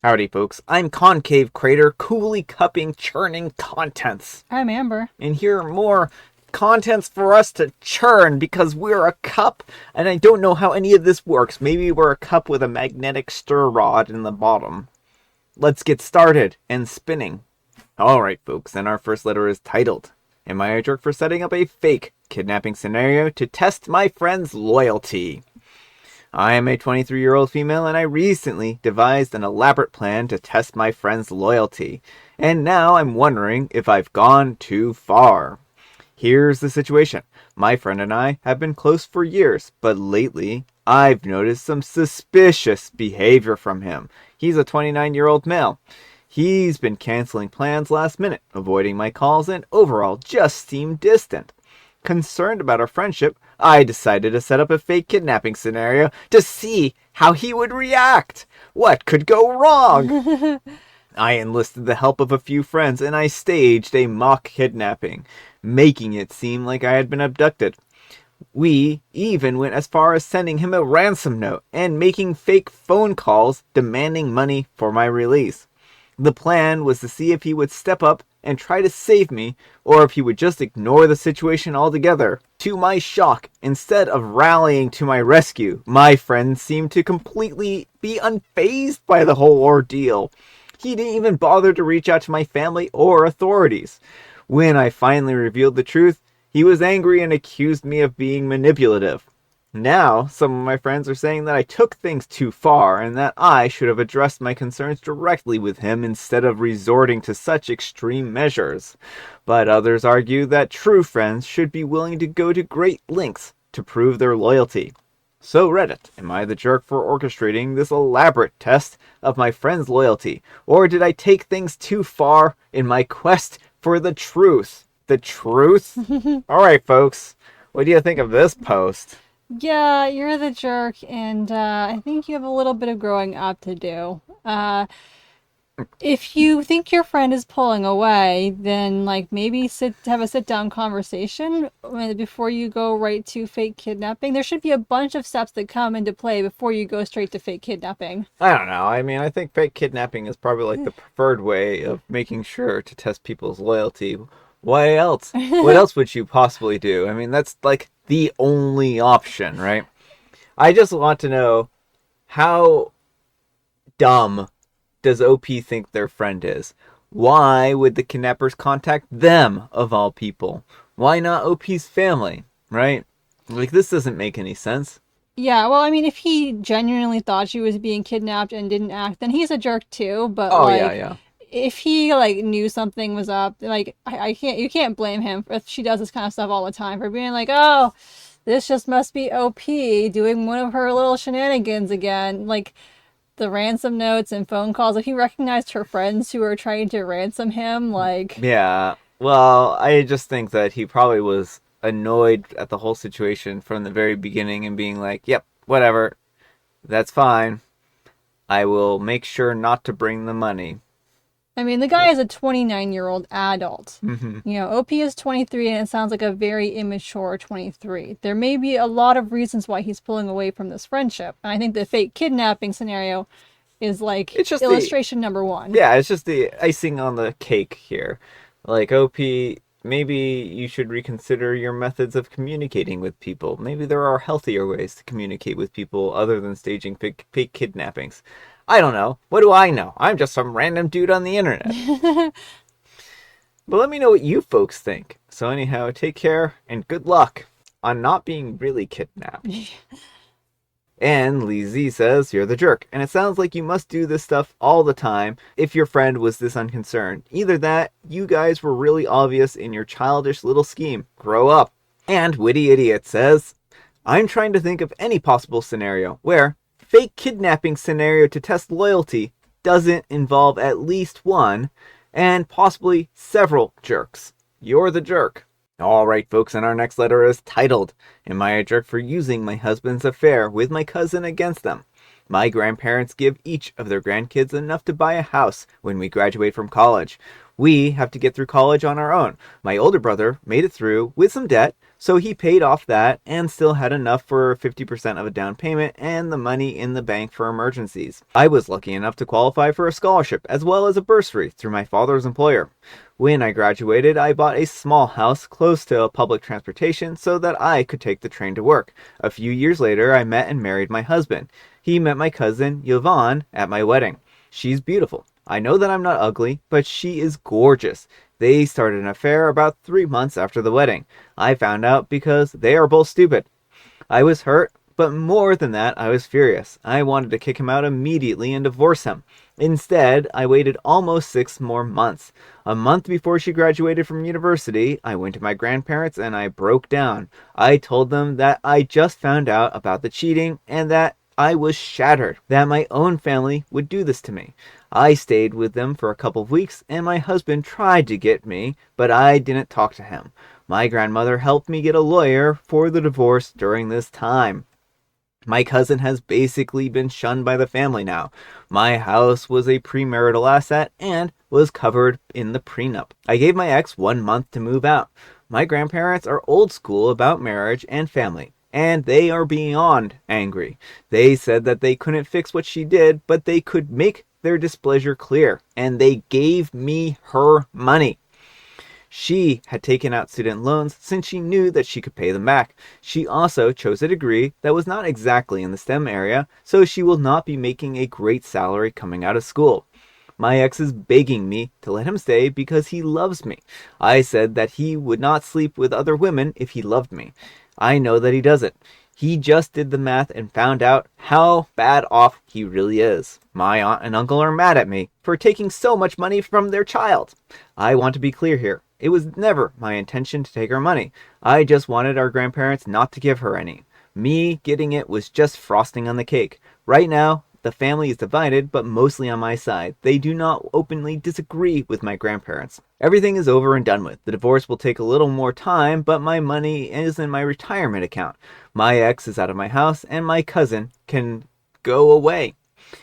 Howdy, folks. I'm Concave Crater, coolly cupping, churning contents. I'm Amber. And here are more contents for us to churn because we're a cup, and I don't know how any of this works. Maybe we're a cup with a magnetic stir rod in the bottom. Let's get started and spinning. Alright, folks, and our first letter is titled, Am I a jerk for setting up a fake kidnapping scenario to test my friend's loyalty? I am a 23-year-old female, and I recently devised an elaborate plan to test my friend's loyalty. And now I'm wondering if I've gone too far. Here's the situation. My friend and I have been close for years, but lately I've noticed some suspicious behavior from him. He's a 29-year-old male. He's been canceling plans last minute, avoiding my calls, and overall just seemed distant. Concerned about our friendship, I decided to set up a fake kidnapping scenario to see how he would react. What could go wrong? I enlisted the help of a few friends and I staged a mock kidnapping, making it seem like I had been abducted. We even went as far as sending him a ransom note and making fake phone calls demanding money for my release. The plan was to see if he would step up and try to save me, or if he would just ignore the situation altogether. To my shock, instead of rallying to my rescue, my friend seemed to completely be unfazed by the whole ordeal. He didn't even bother to reach out to my family or authorities. When I finally revealed the truth, he was angry and accused me of being manipulative. Now, some of my friends are saying that I took things too far and that I should have addressed my concerns directly with him instead of resorting to such extreme measures. But others argue that true friends should be willing to go to great lengths to prove their loyalty. So Reddit, am I the jerk for orchestrating this elaborate test of my friend's loyalty? Or did I take things too far in my quest for the truth? The truth? Alright, folks, what do you think of this post? Yeah, you're the jerk, and I think you have a little bit of growing up to do. If you think your friend is pulling away, then maybe have a sit-down conversation before you go right to fake kidnapping. There should be a bunch of steps that come into play before you go straight to fake kidnapping. I don't know. I mean, I think fake kidnapping is probably the preferred way of making sure to test people's loyalty. What else? What else would you possibly do? I mean, that's the only option, right? I just want to know, how dumb does OP think their friend is? Why would the kidnappers contact them, of all people? Why not OP's family, right? This doesn't make any sense. Yeah, well, I mean, if he genuinely thought she was being kidnapped and didn't act, then he's a jerk too, but Yeah. If he knew something was up, you can't blame him if she does this kind of stuff all the time for being oh, this just must be OP doing one of her little shenanigans again. The ransom notes and phone calls. If he recognized her friends who were trying to ransom him, Yeah, well, I just think that he probably was annoyed at the whole situation from the very beginning and being yep, whatever, that's fine. I will make sure not to bring the money. I mean, the guy is a 29-year-old adult. Mm-hmm. OP is 23, and it sounds like a very immature 23. There may be a lot of reasons why he's pulling away from this friendship. And I think the fake kidnapping scenario is it's just illustration number one. Yeah, it's just the icing on the cake here. OP, maybe you should reconsider your methods of communicating with people. Maybe there are healthier ways to communicate with people other than staging fake kidnappings. I don't know. What do I know? I'm just some random dude on the internet. But let me know what you folks think. So anyhow, take care and good luck on not being really kidnapped. And Lee Z says, you're the jerk. And it sounds like you must do this stuff all the time if your friend was this unconcerned. Either that, you guys were really obvious in your childish little scheme. Grow up. And Witty Idiot says, I'm trying to think of any possible scenario where fake kidnapping scenario to test loyalty doesn't involve at least one, and possibly several jerks. You're the jerk. Alright folks, and our next letter is titled, Am I a jerk for using my husband's affair with my cousin against them? My grandparents give each of their grandkids enough to buy a house when we graduate from college. We have to get through college on our own. My older brother made it through with some debt, so he paid off that and still had enough for 50% of a down payment and the money in the bank for emergencies. I was lucky enough to qualify for a scholarship as well as a bursary through my father's employer. When I graduated, I bought a small house close to public transportation so that I could take the train to work. A few years later, I met and married my husband. He met my cousin, Yvonne, at my wedding. She's beautiful. I know that I'm not ugly, but she is gorgeous. They started an affair about 3 months after the wedding. I found out because they are both stupid. I was hurt, but more than that, I was furious. I wanted to kick him out immediately and divorce him. Instead, I waited almost 6 more months. A month before she graduated from university, I went to my grandparents and I broke down. I told them that I just found out about the cheating and that I was shattered, that my own family would do this to me. I stayed with them for a couple of weeks and my husband tried to get me, but I didn't talk to him. My grandmother helped me get a lawyer for the divorce during this time. My cousin has basically been shunned by the family now. My house was a premarital asset and was covered in the prenup. I gave my ex 1 month to move out. My grandparents are old school about marriage and family, and they are beyond angry. They said that they couldn't fix what she did, but they could make their displeasure clear, and they gave me her money. She had taken out student loans since she knew that she could pay them back. She also chose a degree that was not exactly in the STEM area, so she will not be making a great salary coming out of school. My ex is begging me to let him stay because he loves me. I said that he would not sleep with other women if he loved me. I know that he doesn't. He just did the math and found out how bad off he really is. My aunt and uncle are mad at me for taking so much money from their child. I want to be clear here. It was never my intention to take her money. I just wanted our grandparents not to give her any. Me getting it was just frosting on the cake. Right now, the family is divided, but mostly on my side. They do not openly disagree with my grandparents. Everything is over and done with. The divorce will take a little more time, but my money is in my retirement account. My ex is out of my house, and my cousin can go away.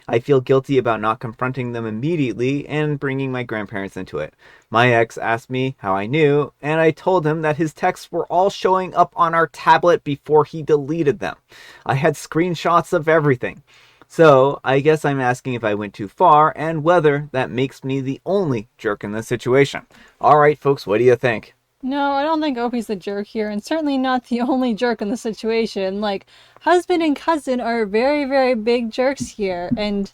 I feel guilty about not confronting them immediately and bringing my grandparents into it. My ex asked me how I knew, and I told him that his texts were all showing up on our tablet before he deleted them. I had screenshots of everything. So, I guess I'm asking if I went too far and whether that makes me the only jerk in this situation. Alright, folks, what do you think? No, I don't think Opie's the jerk here, and certainly not the only jerk in the situation. Like, husband and cousin are very, very big jerks here, and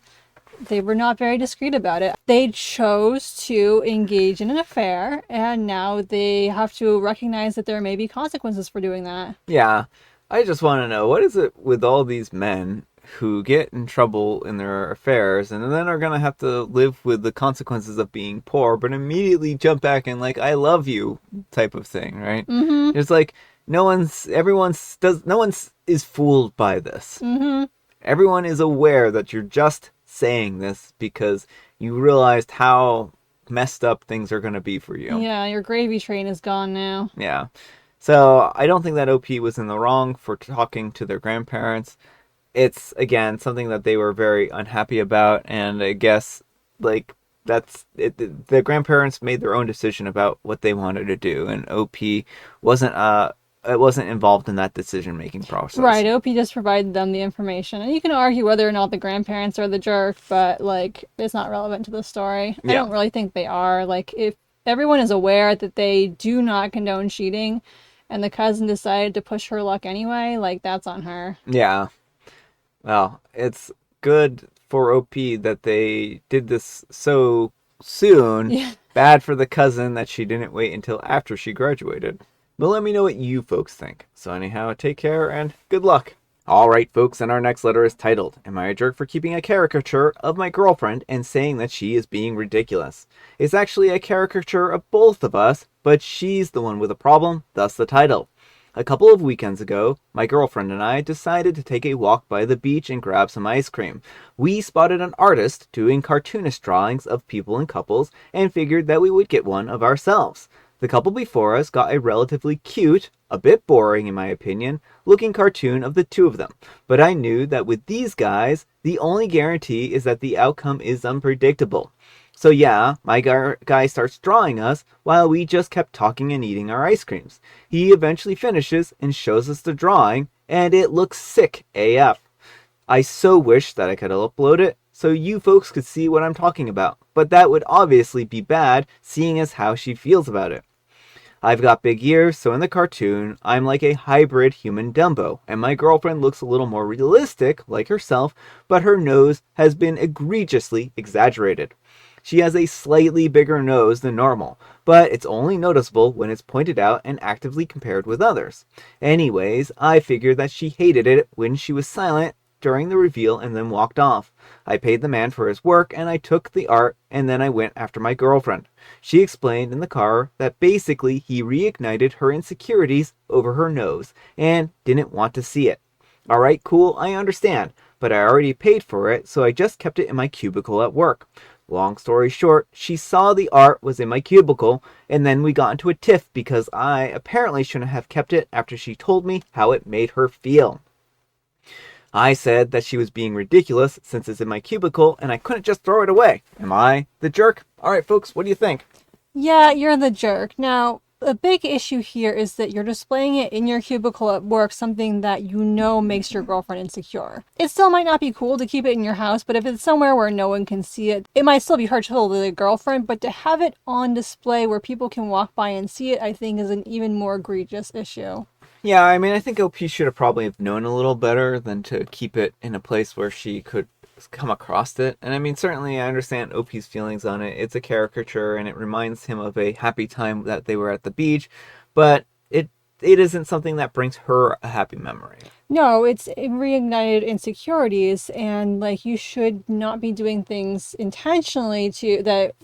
they were not very discreet about it. They chose to engage in an affair, and now they have to recognize that there may be consequences for doing that. Yeah, I just want to know, what is it with all these men who get in trouble in their affairs and then are gonna have to live with the consequences of being poor, but immediately jump back and like, I love you type of thing, right? Mm-hmm. It's like no one is fooled by this. Mm-hmm. Everyone is aware that you're just saying this because you realized how messed up things are gonna be for you. Yeah, your gravy train is gone now. Yeah. So I don't think that OP was in the wrong for talking to their grandparents. It's, again, something that they were very unhappy about, and I guess, like, that's it. The grandparents made their own decision about what they wanted to do, and OP wasn't involved in that decision-making process. Right, OP just provided them the information. And you can argue whether or not the grandparents are the jerk, but, like, it's not relevant to the story. Yeah. I don't really think they are. Like, if everyone is aware that they do not condone cheating, and the cousin decided to push her luck anyway, like, that's on her. Yeah. Well, it's good for OP that they did this so soon. Yeah. Bad for the cousin that she didn't wait until after she graduated. But let me know what you folks think. So anyhow, take care and good luck. Alright folks, and our next letter is titled, Am I a Jerk for Keeping a Caricature of My Girlfriend and Saying That She Is Being Ridiculous? It's actually a caricature of both of us, but she's the one with a problem, thus the title. A couple of weekends ago, my girlfriend and I decided to take a walk by the beach and grab some ice cream. We spotted an artist doing cartoonist drawings of people and couples and figured that we would get one of ourselves. The couple before us got a relatively cute, a bit boring in my opinion, looking cartoon of the two of them. But I knew that with these guys, the only guarantee is that the outcome is unpredictable. So yeah, my guy starts drawing us while we just kept talking and eating our ice creams. He eventually finishes and shows us the drawing, and it looks sick AF. I so wish that I could upload it so you folks could see what I'm talking about, but that would obviously be bad seeing as how she feels about it. I've got big ears, so in the cartoon, I'm like a hybrid human Dumbo, and my girlfriend looks a little more realistic, like herself, but her nose has been egregiously exaggerated. She has a slightly bigger nose than normal, but it's only noticeable when it's pointed out and actively compared with others. Anyways, I figured that she hated it when she was silent during the reveal and then walked off. I paid the man for his work and I took the art and then I went after my girlfriend. She explained in the car that basically he reignited her insecurities over her nose and didn't want to see it. Alright, cool, I understand, but I already paid for it, so I just kept it in my cubicle at work. Long story short, she saw the art was in my cubicle, and then we got into a tiff because I apparently shouldn't have kept it after she told me how it made her feel. I said that she was being ridiculous since it's in my cubicle and I couldn't just throw it away. Am I the jerk? Alright folks, what do you think? Yeah, you're the jerk. Now, the big issue here is that you're displaying it in your cubicle at work, something that you know makes your girlfriend insecure. It still might not be cool to keep it in your house, but if it's somewhere where no one can see it, it might still be hurtful to the girlfriend, but to have it on display where people can walk by and see it, I think is an even more egregious issue. Yeah, I mean, I think OP should have probably have known a little better than to keep it in a place where she could come across it. And I mean, certainly I understand OP's feelings on it. It's a caricature and it reminds him of a happy time that they were at the beach, but it isn't something that brings her a happy memory. No, it reignited insecurities, and like you should not be doing things intentionally to that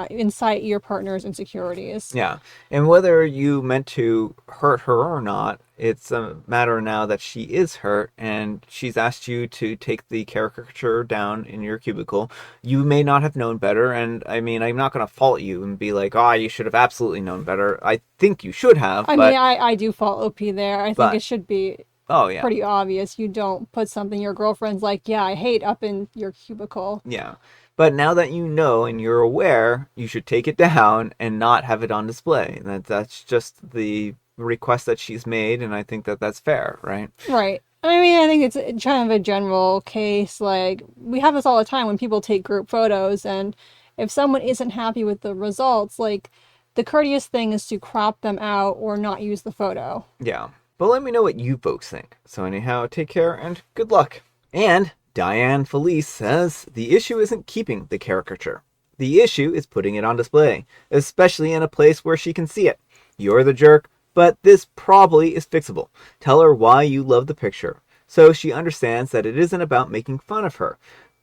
incite your partner's insecurities. Yeah, and whether you meant to hurt her or not, it's a matter now that she is hurt and she's asked you to take the caricature down in your cubicle. You may not have known better, and I mean, I'm not going to fault you and be like, oh, you should have absolutely known better. I think you should have, I mean, I do fault OP there. I think but it should be oh yeah, pretty obvious. You don't put something your girlfriend's like, yeah, I hate up in your cubicle. yeah. But now that you know and you're aware, you should take it down and not have it on display. That's just the request that she's made, and I think that that's fair, right? Right. I mean, I think it's kind of a general case. Like, we have this all the time when people take group photos, and if someone isn't happy with the results, like, the courteous thing is to crop them out or not use the photo. Yeah. But let me know what you folks think. So anyhow, take care and good luck. And Diane Felice says the issue isn't keeping the caricature. The issue is putting it on display, especially in a place where she can see it. You're the jerk, but this probably is fixable. Tell her why you love the picture, so she understands that it isn't about making fun of her,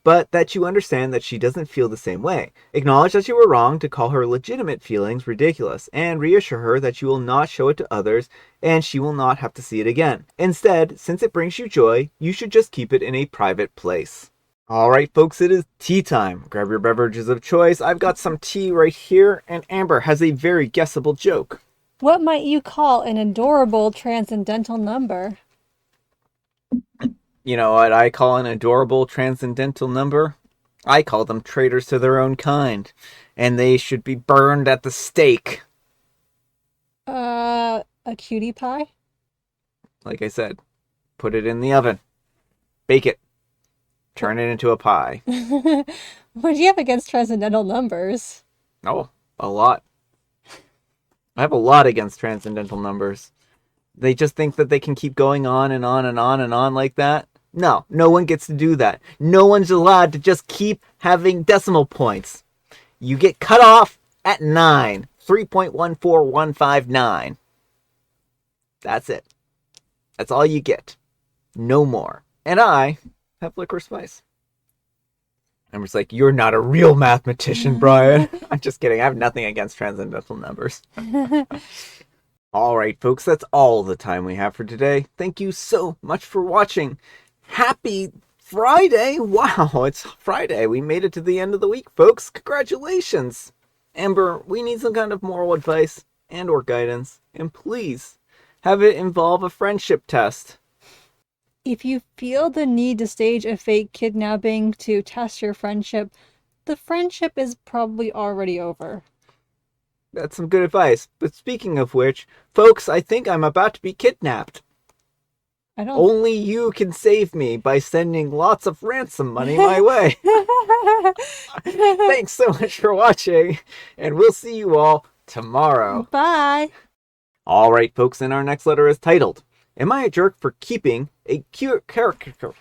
but that you understand that she doesn't feel the same way. Acknowledge that you were wrong to call her legitimate feelings ridiculous, and reassure her that you will not show it to others and she will not have to see it again. Instead, since it brings you joy, you should just keep it in a private place. Alright folks, it is tea time. Grab your beverages of choice. I've got some tea right here, and Amber has a very guessable joke. What might you call an adorable transcendental number? You know what I call an adorable transcendental number? I call them traitors to their own kind, and they should be burned at the stake. A cutie pie? Like I said, put it in the oven, bake it, turn it into a pie. What do you have against transcendental numbers? Oh, a lot. I have a lot against transcendental numbers. They just think that they can keep going on and on and on and on like that. No, no one gets to do that. No one's allowed to just keep having decimal points. You get cut off at 9. 3.14159. That's it. That's all you get. No more. And I have liquor spice. I'm just like, you're not a real mathematician, Brian. I'm just kidding. I have nothing against transcendental numbers. All right, folks, that's all the time we have for today. Thank you so much for watching. Happy Friday. Wow, it's Friday. We made it to the end of the week, folks. Congratulations. Amber, we need some kind of moral advice and or guidance. And please, have it involve a friendship test. If you feel the need to stage a fake kidnapping to test your friendship, the friendship is probably already over. That's some good advice. But speaking of which, folks, I think I'm about to be kidnapped. I don't. Only you can save me by sending lots of ransom money my way. Thanks so much for watching, and we'll see you all tomorrow. Bye. All right, folks, and our next letter is titled, Am I a Jerk for Keeping a Cute Caricature?